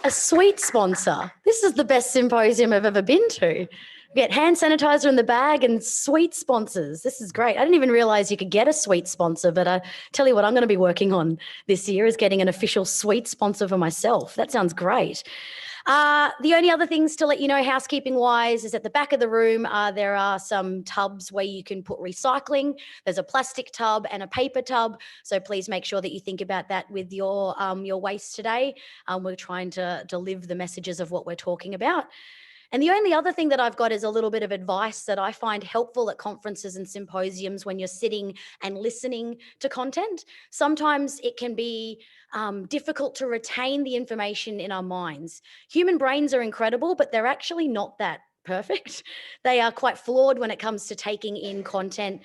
A sweet sponsor. This is the best symposium I've ever been to. We get hand sanitizer in the bag and sweet sponsors. This is great. I didn't even realize you could get a sweet sponsor, but I tell you what I'm going to be working on this year is getting an official sweet sponsor for myself. That sounds great. The only other things to let you know, housekeeping wise, is at the back of the room, there are some tubs where you can put recycling. There's a plastic tub and a paper tub. So please make sure that you think about that with your waste today. We're trying to live the messages of what we're talking about. And the only other thing that I've got is a little bit of advice that I find helpful at conferences and symposiums when you're sitting and listening to content. Sometimes it can be difficult to retain the information in our minds. Human brains are incredible, but they're actually not that perfect. They are quite flawed when it comes to taking in content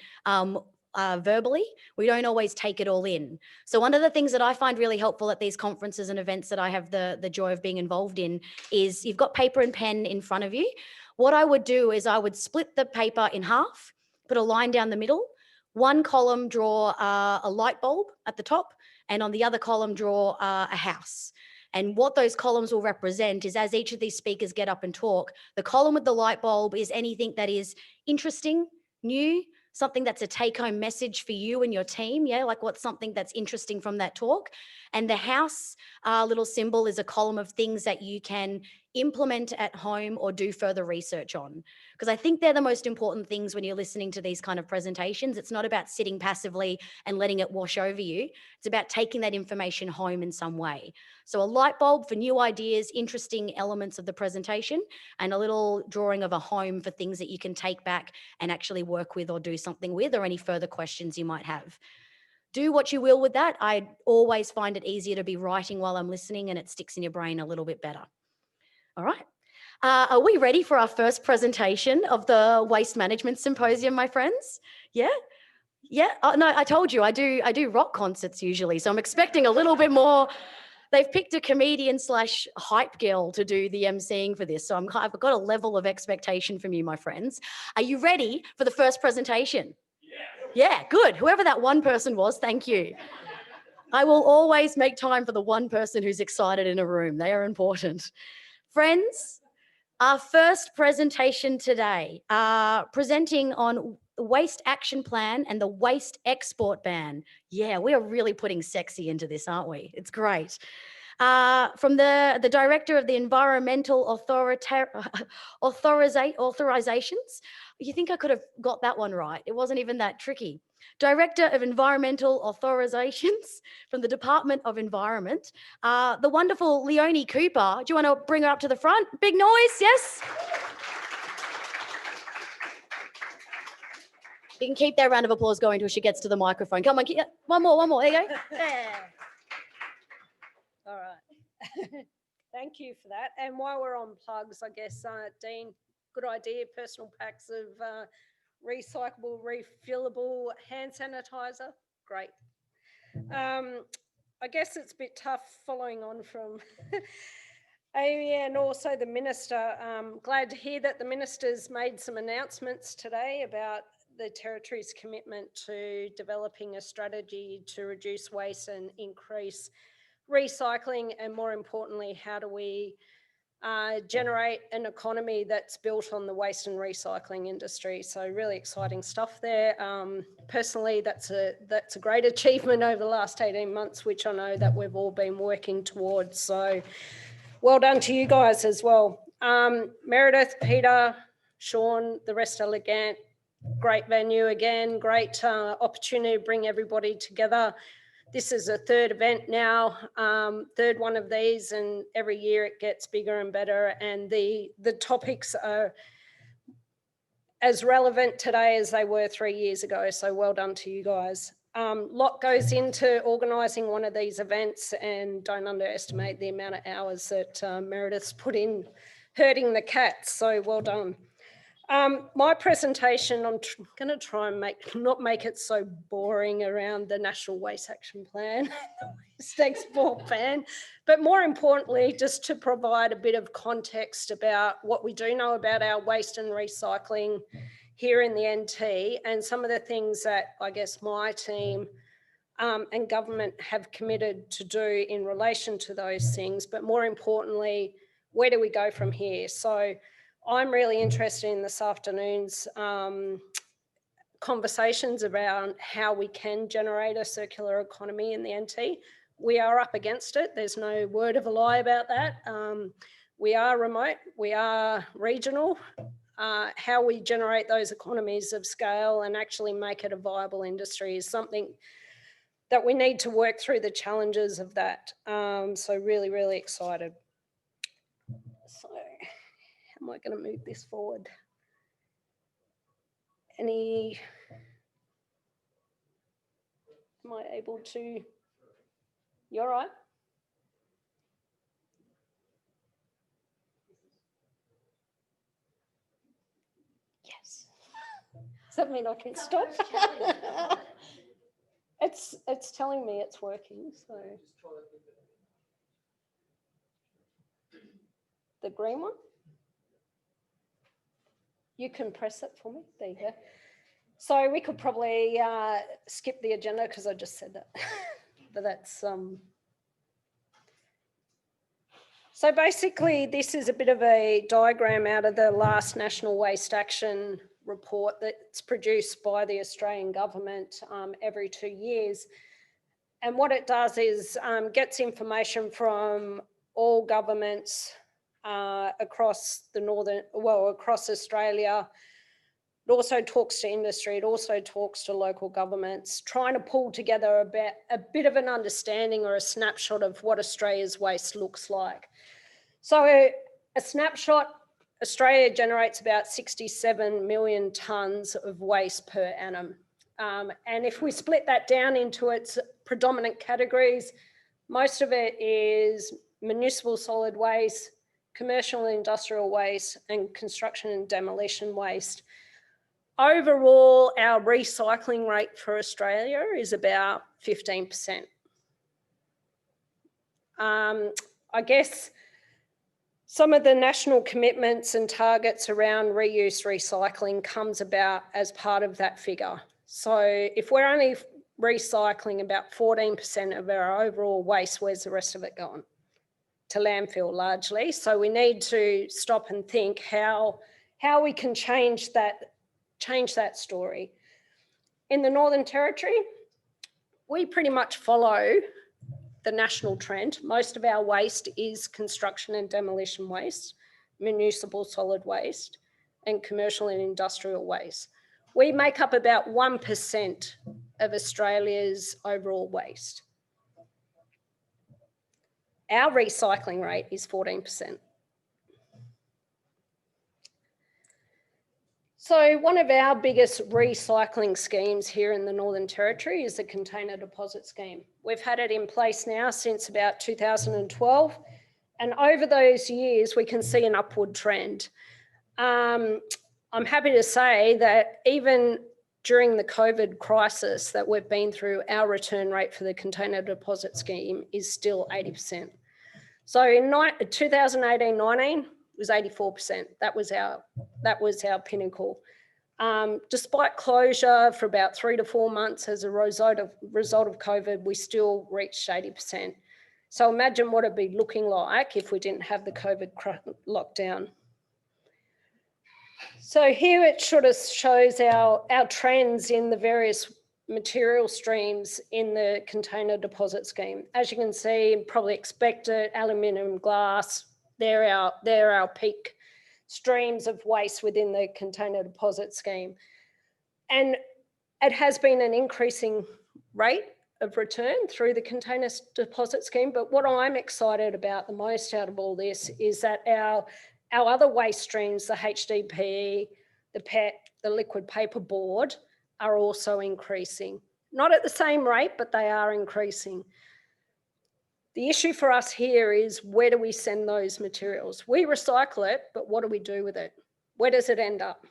verbally. We don't always take it all in. So one of the things that I find really helpful at these conferences and events that I have the joy of being involved in is you've got paper and pen in front of you. What I would do is I would split the paper in half, put a line down the middle, one column draw a light bulb at the top, and on the other column draw a house. And what those columns will represent is, as each of these speakers get up and talk, the column with the light bulb is anything that is interesting, new, something that's a take-home message for you and your team, yeah, like what's something that's interesting from that talk. And the house little symbol is a column of things that you can implement at home or do further research on. Because I think they're the most important things when you're listening to these kind of presentations. It's not about sitting passively and letting it wash over you. It's about taking that information home in some way. So a light bulb for new ideas, interesting elements of the presentation, and a little drawing of a home for things that you can take back and actually work with or do something with, or any further questions you might have. Do what you will with that. I always find it easier to be writing while I'm listening, and it sticks in your brain a little bit better. All right. Are we ready for our first presentation of the Waste Management Symposium, my friends? Yeah? Yeah? Oh, no, I told you I do rock concerts usually, so I'm expecting a little bit more. They've picked a comedian / hype girl to do the emceeing for this, so I've got a level of expectation from you, my friends. Are you ready for the first presentation? Yeah, good. Whoever that one person was, thank you. I will always make time for the one person who's excited in a room. They are important. Friends, our first presentation today, presenting on the Waste Action Plan and the Waste Export Ban. Yeah, we are really putting sexy into this, aren't we? It's great. From the Director of the Environmental Authorisations. You think I could have got that one right? It wasn't even that tricky. Director of Environmental Authorisations from the Department of Environment, the wonderful Leonie Cooper. Do you want to bring her up to the front? Big noise, yes? You can keep that round of applause going until she gets to the microphone. Come on, one more, there you go. Yeah. All right. Thank you for that. And while we're on plugs, I guess, Dean, good idea, personal packs of recyclable, refillable hand sanitizer. Great. I guess it's a bit tough following on from Amy and also the Minister. Glad to hear that the Minister's made some announcements today about the Territory's commitment to developing a strategy to reduce waste and increase recycling, and more importantly, how do we generate an economy that's built on the waste and recycling industry. So really exciting stuff there. Personally, that's a great achievement over the last 18 months, which I know that we've all been working towards. So well done to you guys as well. Meredith, Peter, Sean, the rest of Legant, great venue again, great opportunity to bring everybody together. This is a third event now, third one of these, and every year it gets bigger and better, and the topics are as relevant today as they were 3 years ago, so well done to you guys. Lot goes into organising one of these events, and don't underestimate the amount of hours that Meredith's put in herding the cats, so well done. My presentation, I'm going to try and not make it so boring around the National Waste Action Plan, Waste Export Ban, but more importantly, just to provide a bit of context about what we do know about our waste and recycling here in the NT, and some of the things that I guess my team and government have committed to do in relation to those things, but more importantly, where do we go from here? So I'm really interested in this afternoon's conversations around how we can generate a circular economy in the NT. We are up against it. There's no word of a lie about that. We are remote, we are regional. How we generate those economies of scale and actually make it a viable industry is something that we need to work through the challenges of that. So really, really excited. So how am I going to move this forward? Am I able to? You're right. Yes. Does that mean I can stop? It's telling me it's working. So the green one. You can press it for me. There you go. So we could probably skip the agenda because I just said that. But that's so basically this is a bit of a diagram out of the last National Waste Action report that's produced by the Australian government every 2 years. And what it does is gets information from all governments across across Australia. It also talks to industry, it also talks to local governments, trying to pull together a bit of an understanding or a snapshot of what Australia's waste looks like. So a snapshot, Australia generates about 67 million tonnes of waste per annum. And if we split that down into its predominant categories, most of it is municipal solid waste, commercial and industrial waste, and construction and demolition waste. Overall, our recycling rate for Australia is about 15%. I guess some of the national commitments and targets around reuse recycling comes about as part of that figure. So if we're only recycling about 14% of our overall waste, where's the rest of it going? To landfill largely. So we need to stop and think how we can change that story. In the Northern Territory, we pretty much follow the national trend. Most of our waste is construction and demolition waste, municipal solid waste, and commercial and industrial waste. We make up about 1% of Australia's overall waste. Our recycling rate is 14%. So one of our biggest recycling schemes here in the Northern Territory is the container deposit scheme. We've had it in place now since about 2012. And over those years, we can see an upward trend. I'm happy to say that even during the COVID crisis that we've been through, our return rate for the container deposit scheme is still 80%. So in 2018-19, was 84%. That was our pinnacle. Despite closure for about 3 to 4 months as a result of COVID, we still reached 80%. So imagine what it'd be looking like if we didn't have the COVID lockdown. So here it sort of shows our trends in the various material streams in the container deposit scheme. As you can see, probably expect it, aluminium, glass, they're our peak streams of waste within the container deposit scheme. And it has been an increasing rate of return through the container deposit scheme. But what I'm excited about the most out of all this is that our other waste streams, the HDPE, the PET, the liquid paper board, are also increasing. Not at the same rate, but they are increasing. The issue for us here is, where do we send those materials? We recycle it, but what do we do with it? Where does it end up?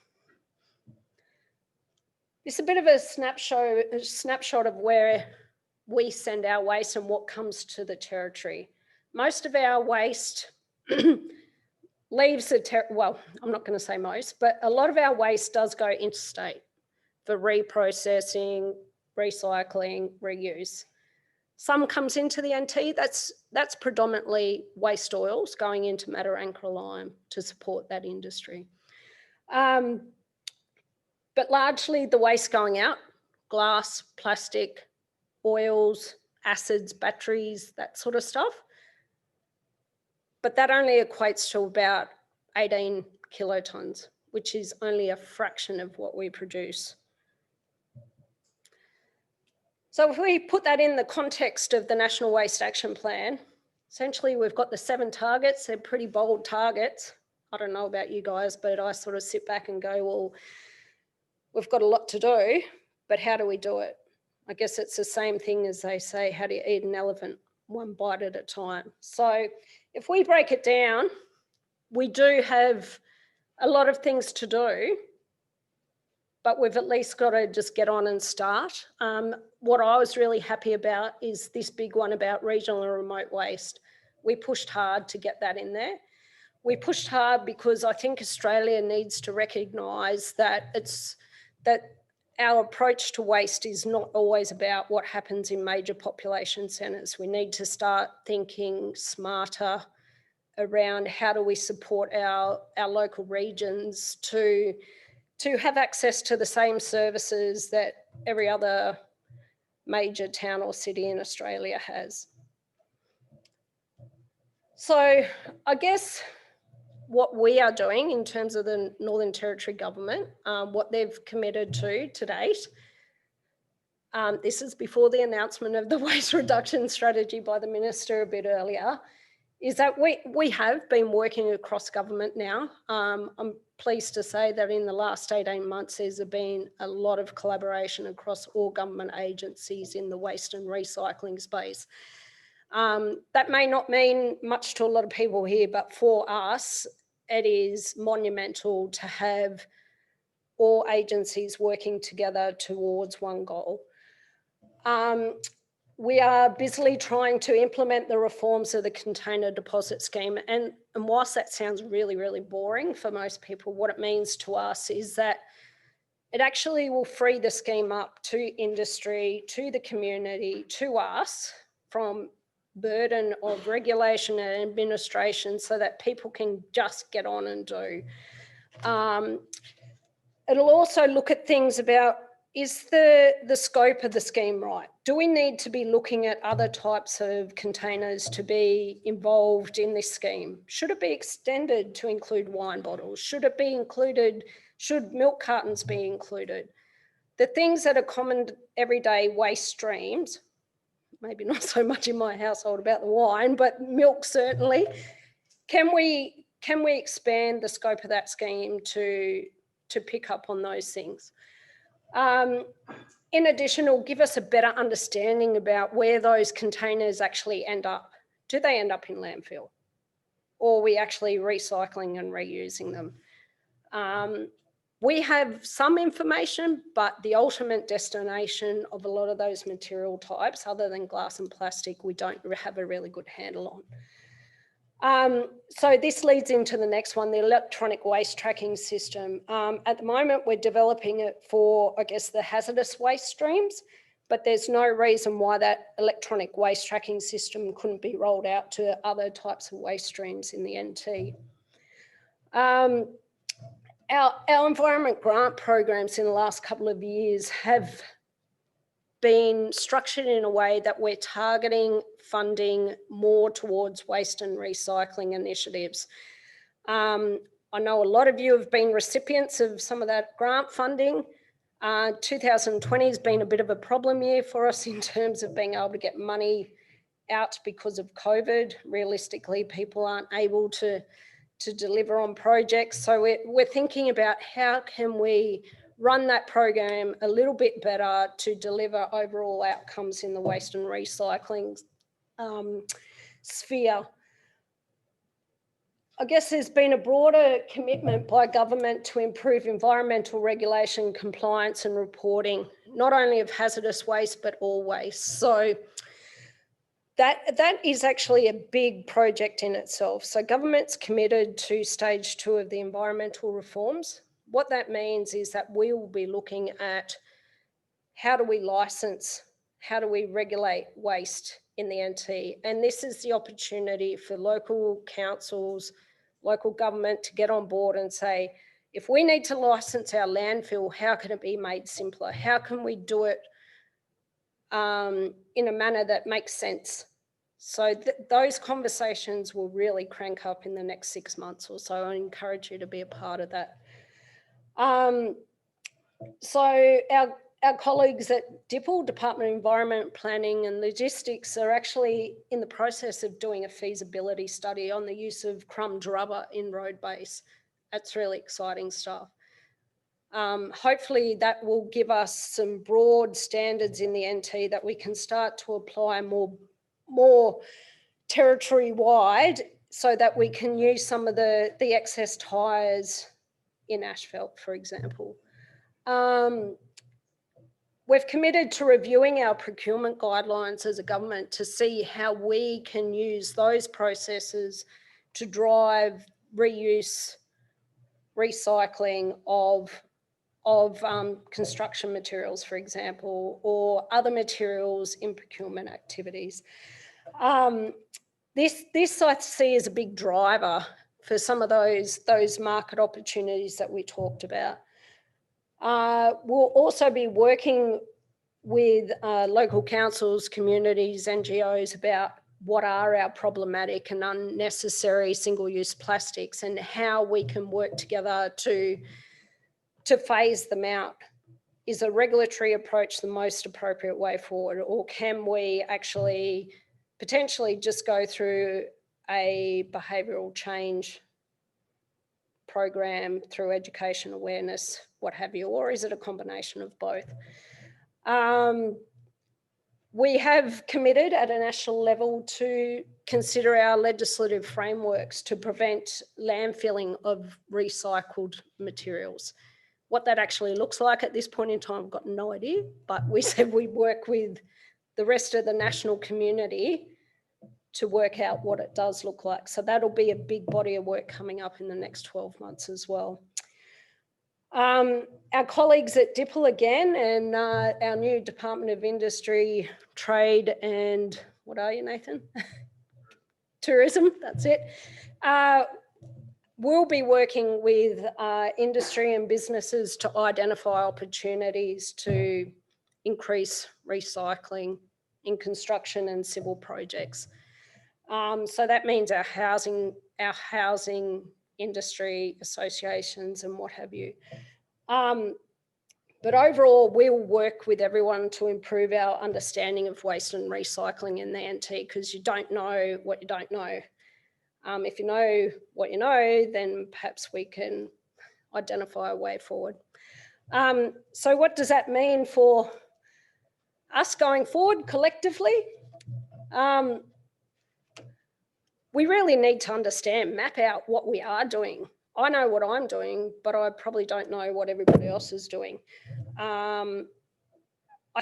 It's a bit of a snapshot of where we send our waste and what comes to the Territory. Most of our waste leaves the well, I'm not going to say most, but a lot of our waste does go interstate for reprocessing, recycling, reuse. Some comes into the NT, that's predominantly waste oils going into Mataranka lime to support that industry. But largely the waste going out, glass, plastic, oils, acids, batteries, that sort of stuff. But that only equates to about 18 kilotons, which is only a fraction of what we produce. So if we put that in the context of the National Waste Action Plan, essentially we've got the 7 targets. They're pretty bold targets. I don't know about you guys, but I sort of sit back and go, well, we've got a lot to do, but how do we do it? I guess it's the same thing as they say, how do you eat an elephant? One bite at a time. So if we break it down, we do have a lot of things to do, but we've at least got to just get on and start. What I was really happy about is this big one about regional and remote waste. We pushed hard to get that in there. We pushed hard because I think Australia needs to recognise that our approach to waste is not always about what happens in major population centres. We need to start thinking smarter around how do we support our local regions to have access to the same services that every other major town or city in Australia has. So I guess what we are doing in terms of the Northern Territory government, what they've committed to date, this is before the announcement of the waste reduction strategy by the minister a bit earlier, is that we have been working across government now. I'm pleased to say that in the last 18 months, there's been a lot of collaboration across all government agencies in the waste and recycling space. That may not mean much to a lot of people here, but for us, it is monumental to have all agencies working together towards one goal. We are busily trying to implement the reforms of the container deposit scheme. And whilst that sounds really, really boring for most people, what it means to us is that it actually will free the scheme up to industry, to the community, to us from burden of regulation and administration so that people can just get on and do. It'll also look at things about, is the scope of the scheme right? Do we need to be looking at other types of containers to be involved in this scheme? Should it be extended to include wine bottles? Should it be included? Should milk cartons be included? The things that are common everyday waste streams, maybe not so much in my household about the wine, but milk certainly. Can we expand the scope of that scheme to pick up on those things? In addition, it'll give us a better understanding about where those containers actually end up. Do they end up in landfill? Or are we actually recycling and reusing them? We have some information, but the ultimate destination of a lot of those material types, other than glass and plastic, we don't have a really good handle on. So this leads into the next one, the electronic waste tracking system. At the moment, we're developing it for, I guess, the hazardous waste streams, but there's no reason why that electronic waste tracking system couldn't be rolled out to other types of waste streams in the NT. Our environment grant programs in the last couple of years have been structured in a way that we're targeting funding more towards waste and recycling initiatives. I know a lot of you have been recipients of some of that grant funding. 2020 has been a bit of a problem year for us in terms of being able to get money out because of COVID. Realistically, people aren't able to deliver on projects. So we're thinking about how can we run that program a little bit better to deliver overall outcomes in the waste and recycling sphere. I guess there's been a broader commitment by government to improve environmental regulation, compliance and reporting, not only of hazardous waste, but all waste. So that is actually a big project in itself. So government's committed to stage 2 of the environmental reforms. What that means is that we will be looking at how do we license, how do we regulate waste in the NT? And this is the opportunity for local councils, local government to get on board and say, if we need to license our landfill, how can it be made simpler? How can we do it in a manner that makes sense? So those conversations will really crank up in the next 6 months or so. I encourage you to be a part of that. So our colleagues at DIPL, Department of Environment, Planning and Logistics, are actually in the process of doing a feasibility study on the use of crumbed rubber in road base. That's really exciting stuff. Hopefully that will give us some broad standards in the NT that we can start to apply more territory-wide, so that we can use some of the excess tyres in asphalt, for example. We've committed to reviewing our procurement guidelines as a government to see how we can use those processes to drive reuse, recycling of construction materials, for example, or other materials in procurement activities. This I see as a big driver for some of those market opportunities that we talked about. We'll also be working with local councils, communities, NGOs about what are our problematic and unnecessary single-use plastics and how we can work together to phase them out. Is a regulatory approach the most appropriate way forward, or can we actually potentially just go through a behavioural change program through education, awareness, what have you, or is it a combination of both? We have committed at a national level to consider our legislative frameworks to prevent landfilling of recycled materials. What that actually looks like at this point in time, I've got no idea, but we said we'd work with the rest of the national community to work out what it does look like. So that'll be a big body of work coming up in the next 12 months as well. Our colleagues at DIPL again, and our new Department of Industry, Trade and, what are you, Nathan? Tourism, that's it. We'll be working with industry and businesses to identify opportunities to increase recycling in construction and civil projects. So that means our housing industry associations and what have you. But overall, we'll work with everyone to improve our understanding of waste and recycling in the NT, because you don't know what you don't know. If you know what you know, then perhaps we can identify a way forward. So what does that mean for us going forward collectively? We really need to understand, map out what we are doing. I know what I'm doing, but I probably don't know what everybody else is doing. I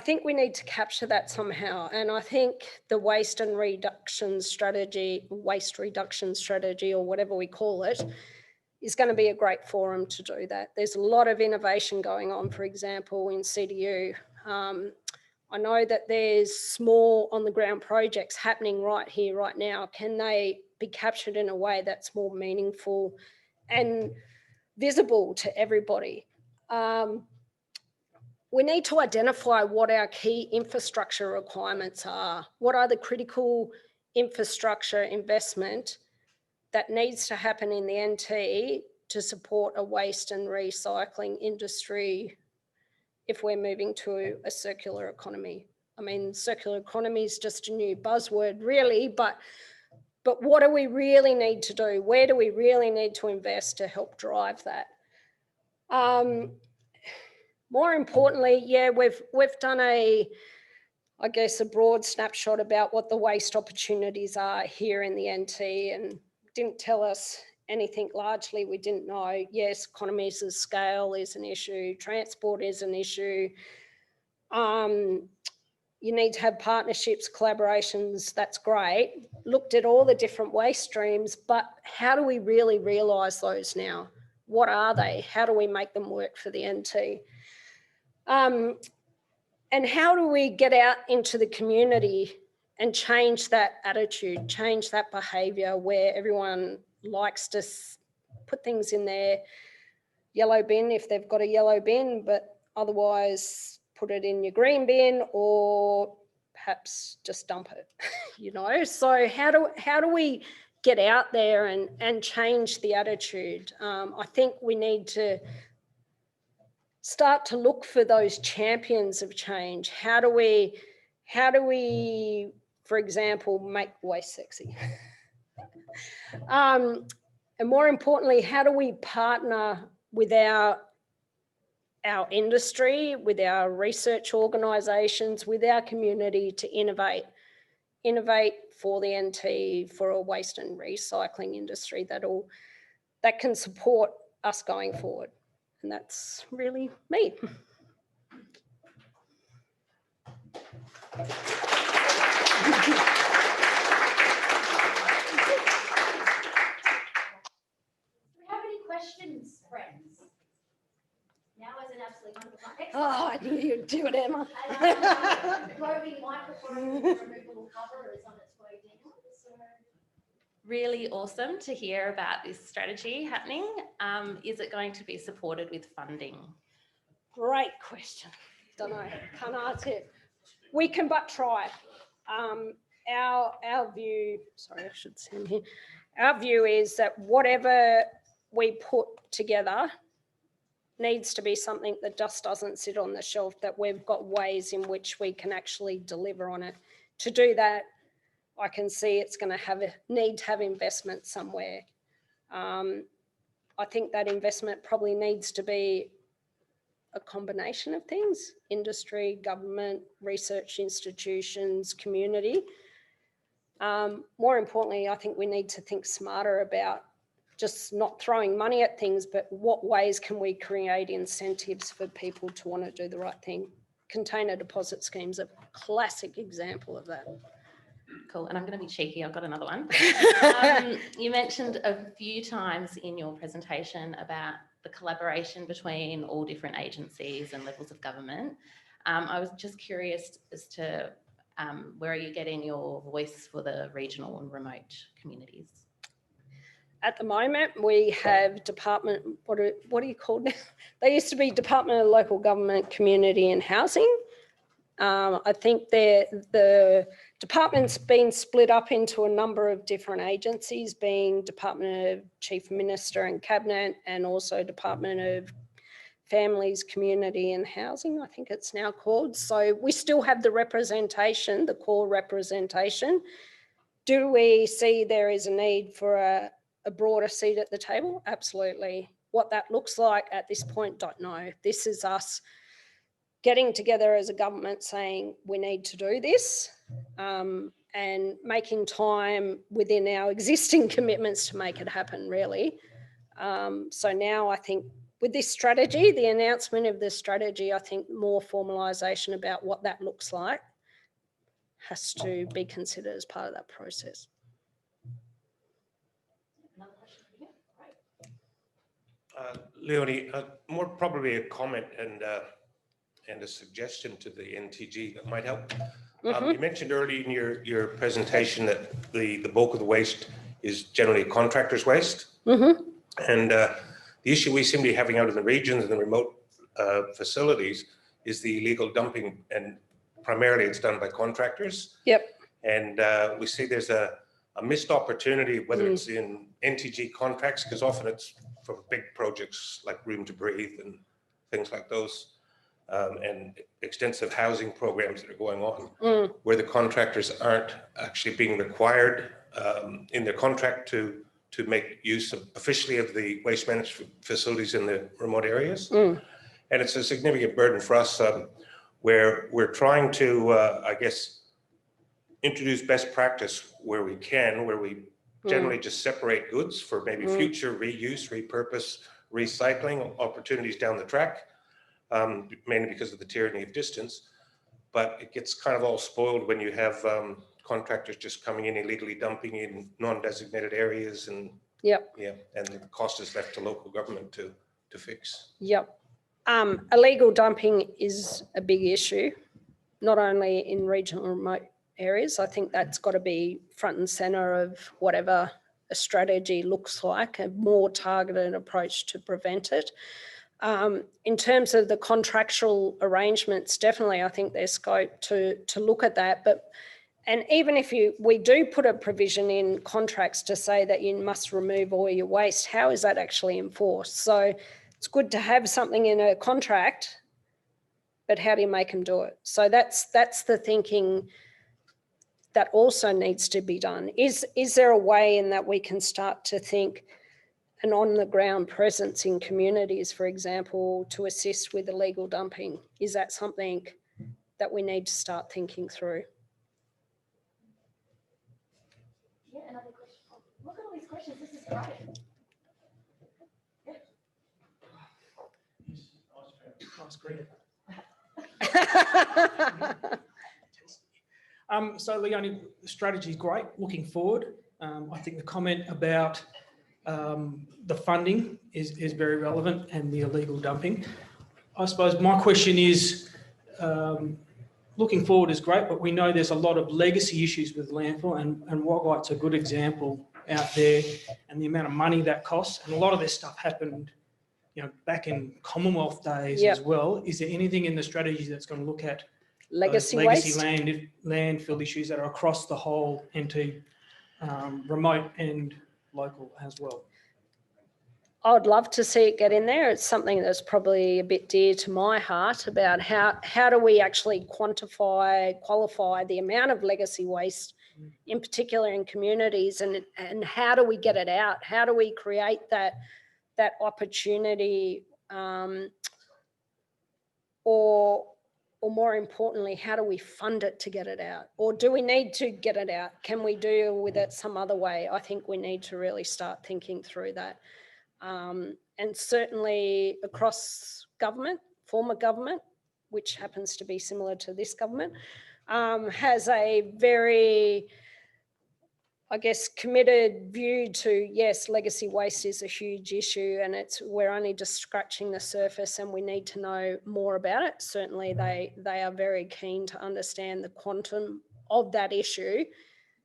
think we need to capture that somehow. And I think the waste reduction strategy, or whatever we call it, is going to be a great forum to do that. There's a lot of innovation going on, for example, in CDU. I know that there's small on the ground projects happening right here, right now. Can they be captured in a way that's more meaningful and visible to everybody? We need to identify what our key infrastructure requirements are. What are the critical infrastructure investment that needs to happen in the NT to support a waste and recycling industry if we're moving to a circular economy? I mean, circular economy is just a new buzzword, really, but what do we really need to do? Where do we really need to invest to help drive that? More importantly, yeah, we've done I guess, a broad snapshot about what the waste opportunities are here in the NT, and didn't tell us anything largely we didn't know. Yes, economies of scale is an issue. Transport is an issue. You need to have partnerships, collaborations, that's great. Looked at all the different waste streams, but how do we really realise those now? What are they? How do we make them work for the NT? And how do we get out into the community and change that attitude, change that behaviour where everyone likes to put things in their yellow bin if they've got a yellow bin, but otherwise put it in your green bin or perhaps just dump it, you know? So how do we get out there and change the attitude? I think we need to start to look for those champions of change. How do we, for example, make waste sexy? And more importantly, how do we partner with our industry, with our research organisations, with our community to innovate for the NT, for a waste and recycling industry that can support us going forward. And that's really me. Questions, friends? Now is an absolutely wonderful time. Oh, I knew you'd do it, Emma. Roving microphone removable cover is on its way down. So. Really awesome to hear about this strategy happening. Is it going to be supported with funding? Great question. Don't know, can't answer it. We can but try. Our view, sorry, I should send here. Our view is that whatever we put together needs to be something that just doesn't sit on the shelf, that we've got ways in which we can actually deliver on it. To do that, I can see it's going to need to have investment somewhere. I think that investment probably needs to be a combination of things: industry, government, research institutions, community. More importantly, I think we need to think smarter about just not throwing money at things, but what ways can we create incentives for people to want to do the right thing? Container deposit schemes are a classic example of that. Cool, and I'm going to be cheeky, I've got another one. You mentioned a few times in your presentation about the collaboration between all different agencies and levels of government. I was just curious as to where are you getting your voice for the regional and remote communities? At the moment, we have department, what are you called now? They used to be Department of Local Government, Community and Housing. I think the department's been split up into a number of different agencies, being Department of Chief Minister and Cabinet, and also Department of Families, Community and Housing, I think it's now called. So we still have the representation, the core representation. Do we see there is a need for a broader seat at the table? Absolutely. What that looks like at this point, don't know. This is us getting together as a government saying we need to do this, and making time within our existing commitments to make it happen, really. So now I think with this strategy, the announcement of this strategy, I think more formalisation about what that looks like has to be considered as part of that process. Leonie, more probably a comment and a suggestion to the NTG that might help. You mentioned early in your presentation that the bulk of the waste is generally contractors' waste. And the issue we seem to be having out in the regions and the remote facilities is the illegal dumping, and primarily it's done by contractors. Yep. And we see there's a missed opportunity, whether it's in NTG contracts, because often it's for big projects like Room to Breathe and things like those, and extensive housing programs that are going on, where the contractors aren't actually being required in their contract to make use officially of the waste management facilities in the remote areas. And it's a significant burden for us, where we're trying to, I guess, introduce best practice where we can, where we generally just separate goods for maybe future reuse, repurpose, recycling opportunities down the track, mainly because of the tyranny of distance. But it gets kind of all spoiled when you have contractors just coming in illegally dumping in non-designated areas, and and the cost is left to local government to fix. Illegal dumping is a big issue. not only in regional and remote areas. I think that's got to be front and centre of whatever a strategy looks like, a more targeted approach to prevent it. In terms of the contractual arrangements, definitely I think there's scope to look at that. And even if we do put a provision in contracts to say that you must remove all your waste, how is that actually enforced? So it's good to have something in a contract, but how do you make them do it? So that's the thinking that also needs to be done. Is there a way in that we can start to think an on-the-ground presence in communities, for example, to assist with illegal dumping? Is that something that we need to start thinking through? Yeah, another question. Oh, look at all these questions. This is great. Nice green. So Leonie, the strategy is great. Looking forward, I think the comment about the funding is very relevant and the illegal dumping. I suppose my question is, looking forward is great, but we know there's a lot of legacy issues with landfill, and Wagga's a good example out there, and the amount of money that costs. And a lot of this stuff happened, back in Commonwealth days as well. Is there anything in the strategy that's going to look at legacy waste? landfill issues that are across the whole NT, remote and local as well? I'd love to see it get in there. It's something that's probably a bit dear to my heart, about how do we actually qualify the amount of legacy waste, in particular in communities, and how do we get it out? How do we create that opportunity, or more importantly, how do we fund it to get it out? Or do we need to get it out? Can we deal with it some other way? I think we need to really start thinking through that. And certainly across government, former government, which happens to be similar to this government, has a very, I guess, committed view to, yes, legacy waste is a huge issue, and we're only just scratching the surface and we need to know more about it. Certainly they are very keen to understand the quantum of that issue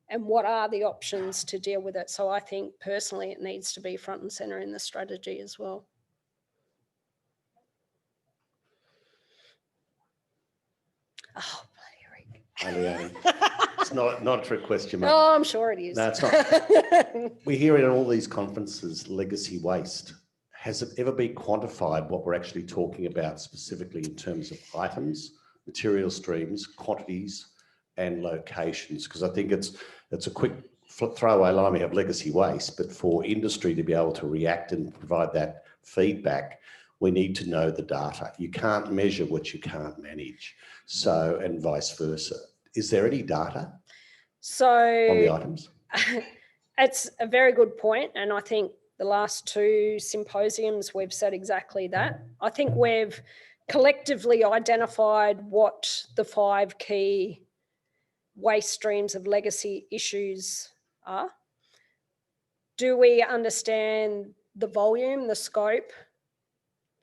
and what are the options to deal with it. So I think personally it needs to be front and centre in the strategy as well. Oh, bloody Rick. It's not a trick question, mate. Oh, I'm sure it is. No, it's not. We hear in all these conferences, legacy waste. Has it ever been quantified what we're actually talking about specifically in terms of items, material streams, quantities, and locations? Because I think it's a quick throwaway line. We have legacy waste, but for industry to be able to react and provide that feedback, we need to know the data. You can't measure what you can't manage. So, and vice versa. Is there any data on the items? It's a very good point, and I think the last two symposiums we've said exactly that. I think we've collectively identified what the 5 key waste streams of legacy issues are. Do we understand the volume, the scope,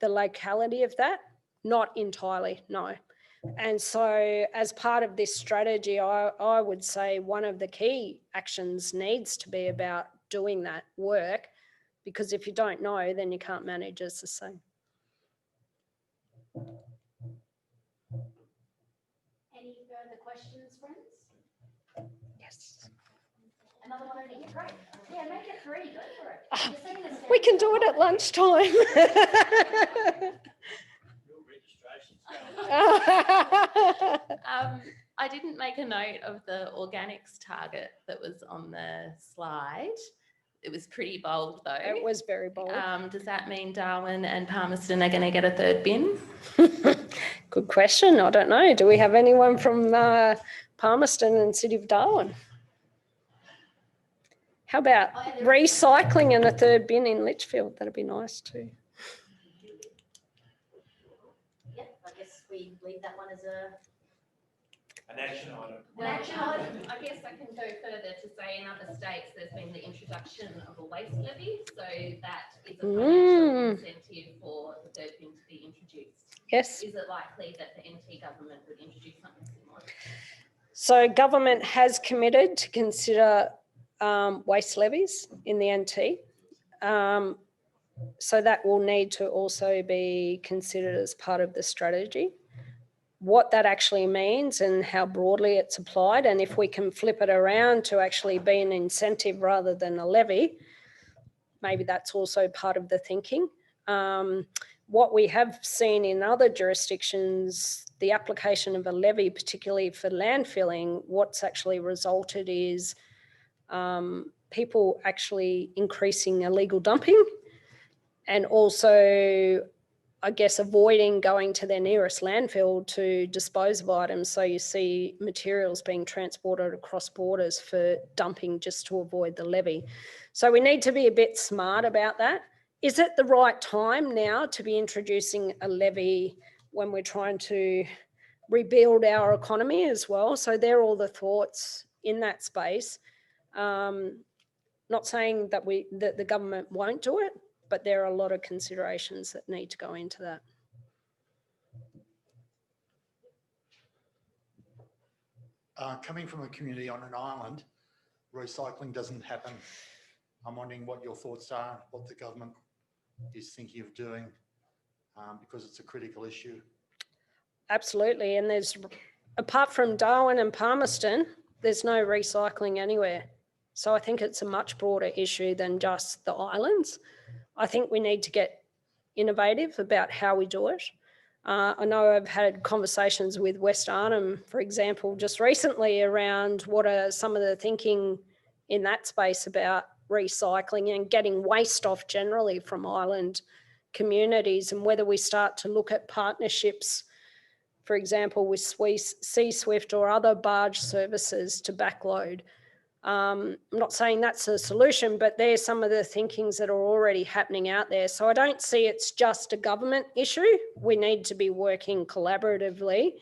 the locality of that? Not entirely, no. And so as part of this strategy, I would say one of the key actions needs to be about doing that work, because if you don't know, then you can't manage as the same. Any further questions, friends? Yes. Another one over here. Great. Yeah, make it 3. Go for it. You're setting us We down. can do it at lunchtime. I didn't make a note of the organics target that was on the slide. It was pretty bold though. It was very bold. Does that mean Darwin and Palmerston are going to get a 3rd bin? Good question. I don't know. Do we have anyone from Palmerston and City of Darwin? How about recycling and a 3rd bin in Litchfield? That'd be nice too. Yeah, I guess we leave that one as a An action item. I guess I can go further to say in other states there's been the introduction of a waste levy, so that is a financial incentive for the 3rd bin to be introduced. Yes. Is it likely that the NT government would introduce something similar? So government has committed to consider waste levies in the NT. So that will need to also be considered as part of the strategy. What that actually means and how broadly it's applied, and if we can flip it around to actually be an incentive rather than a levy, maybe that's also part of the thinking. What we have seen in other jurisdictions, the application of a levy, particularly for landfilling, what's actually resulted is people actually increasing illegal dumping and also, I guess, avoiding going to their nearest landfill to dispose of items. So you see materials being transported across borders for dumping just to avoid the levy. So we need to be a bit smart about that. Is it the right time now to be introducing a levy when we're trying to rebuild our economy as well? So they're all the thoughts in that space. Not saying that the government won't do it, but there are a lot of considerations that need to go into that. Coming from a community on an island, recycling doesn't happen. I'm wondering what your thoughts are, what the government is thinking of doing, because it's a critical issue. Absolutely. And there's, apart from Darwin and Palmerston, there's no recycling anywhere. So I think it's a much broader issue than just the islands. I think we need to get innovative about how we do it. I know I've had conversations with West Arnhem, for example, just recently around what are some of the thinking in that space about recycling and getting waste off generally from island communities, and whether we start to look at partnerships, for example, with Sea Swift or other barge services to backload. I'm not saying that's a solution, but there's some of the thinkings that are already happening out there. So I don't see it's just a government issue. We need to be working collaboratively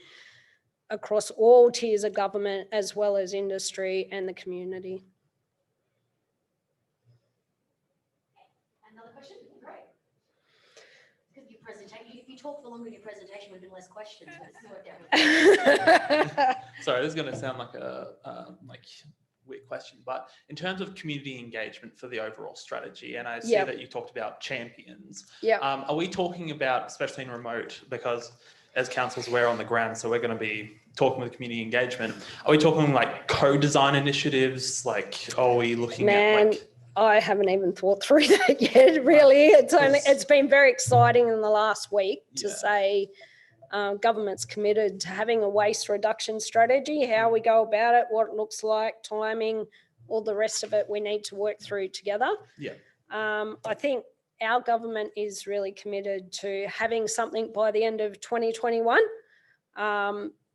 across all tiers of government as well as industry and the community. Another question? Great. Because your presentation, if you talk for longer in your presentation, we've been less questions. But this is worked out. Sorry, this is going to sound like a weird question, but in terms of community engagement for the overall strategy, and I see that you talked about champions. Are we talking about, especially in remote, because as councils we're on the ground, so we're going to be talking with community engagement. Are we talking like co-design initiatives? Like, are we looking at like? I haven't even thought through that yet, really. It's been very exciting in the last week to say government's committed to having a waste reduction strategy, how we go about it, what it looks like, timing, all the rest of it we need to work through together. I think our government is really committed to having something by the end of 2021.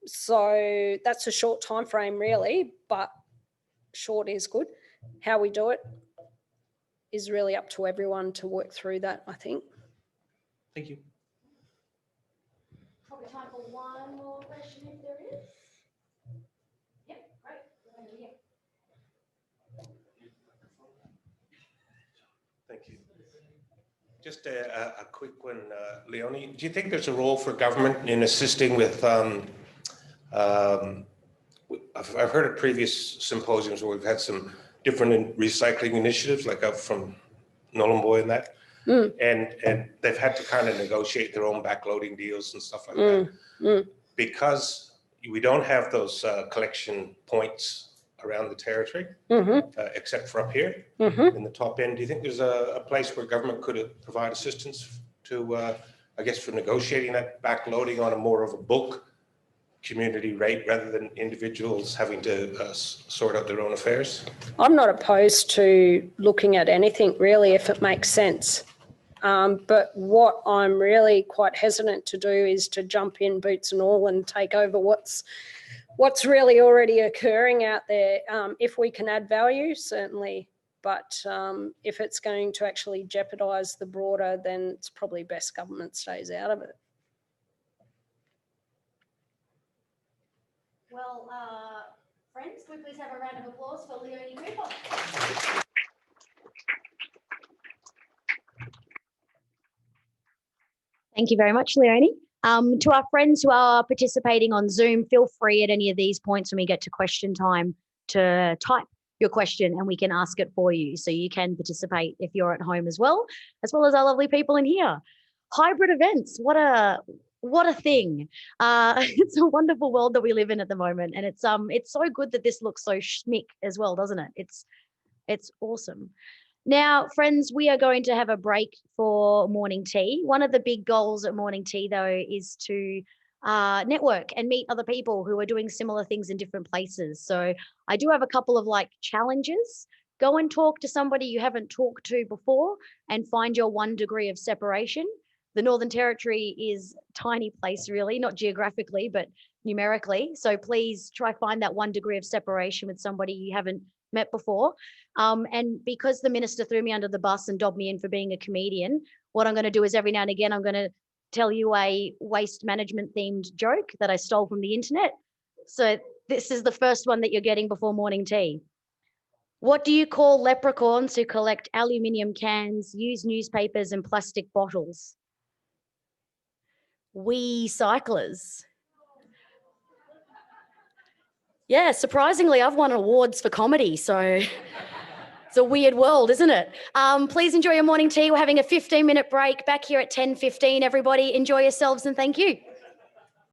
So that's a short time frame really, but short is good. How we do it is really up to everyone to work through that, I think. Thank you. Probably time for one more question if there is. Yep, great. Thank you. Just a quick one, Leonie. Do you think there's a role for government in assisting with, I've heard of previous symposiums where we've had some different recycling initiatives, like up from Nullumboy and that, and they've had to kind of negotiate their own backloading deals and stuff like that. Because we don't have those collection points around the territory, except for up here in the top end. Do you think there's a place where government could provide assistance to, I guess, for negotiating that backloading on a more of a bulk community rate rather than individuals having to sort out their own affairs? I'm not opposed to looking at anything really if it makes sense. But what I'm really quite hesitant to do is to jump in boots and all and take over what's really already occurring out there. If we can add value, certainly, but if it's going to actually jeopardise the broader, then it's probably best government stays out of it. Well, friends, can we please have a round of applause for Leonie Cooper? Thank you very much, Leonie. To our friends who are participating on Zoom, feel free at any of these points when we get to question time to type your question and we can ask it for you. So you can participate if you're at home as well as our lovely people in here. Hybrid events, what a thing. It's a wonderful world that we live in at the moment. And it's so good that this looks so schmick as well, doesn't it? It's awesome. Now, friends, we are going to have a break for morning tea. One of the big goals at morning tea, though, is to network and meet other people who are doing similar things in different places. So I do have a couple of challenges. Go and talk to somebody you haven't talked to before and find your 1 degree of separation. The Northern Territory is a tiny place, really, not geographically, but numerically. So please try find that 1 degree of separation with somebody you haven't met before. And because the minister threw me under the bus and dobbed me in for being a comedian, what I'm going to do is every now and again, I'm going to tell you a waste management themed joke that I stole from the internet. So this is the first one that you're getting before morning tea. What do you call leprechauns who collect aluminium cans, used newspapers and plastic bottles? We cyclers. Yeah, surprisingly, I've won awards for comedy, so it's a weird world, isn't it? Please enjoy your morning tea. We're having a 15-minute break back here at 10:15. Everybody, enjoy yourselves and thank you.